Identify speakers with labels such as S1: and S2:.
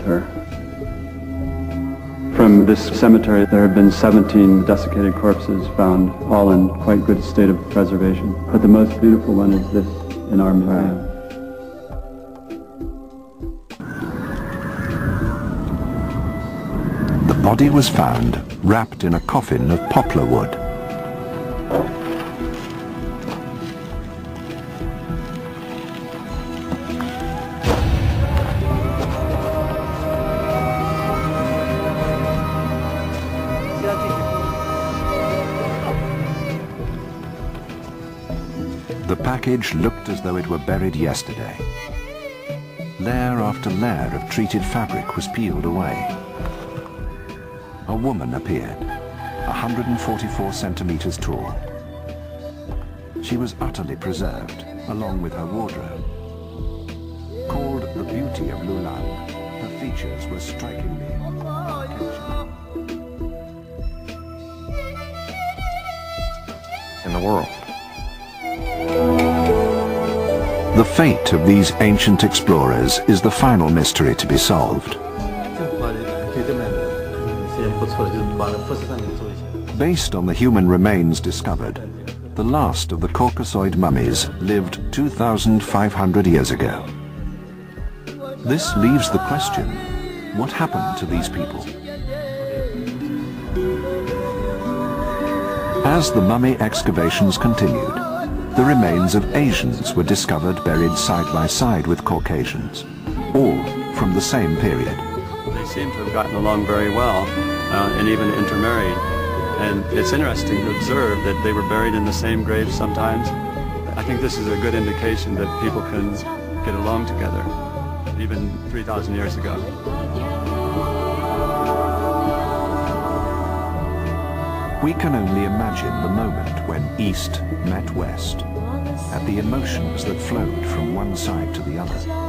S1: her. From this cemetery, there have been 17 desiccated corpses found, all in quite good state of preservation. But the most beautiful one is this in our museum.
S2: The body was found wrapped in a coffin of poplar wood. The package looked as though it were buried yesterday. Layer after layer of treated fabric was peeled away. A woman appeared, 144 centimeters tall. She was utterly preserved, along with her wardrobe. Called the beauty of Lulan, her features were strikingly
S3: in the world.
S2: The fate of these ancient explorers is the final mystery to be solved. Based on the human remains discovered, the last of the Caucasoid mummies lived 2,500 years ago. This leaves the question, what happened to these people? As the mummy excavations continued, the remains of Asians were discovered buried side by side with Caucasians, all from the same period.
S1: They seem to have gotten along very well and even intermarried. And it's interesting to observe that they were buried in the same graves sometimes. I think this is a good indication that people can get along together, even 3,000 years ago.
S2: We can only imagine the moment when East met West, and the emotions that flowed from one side to the other.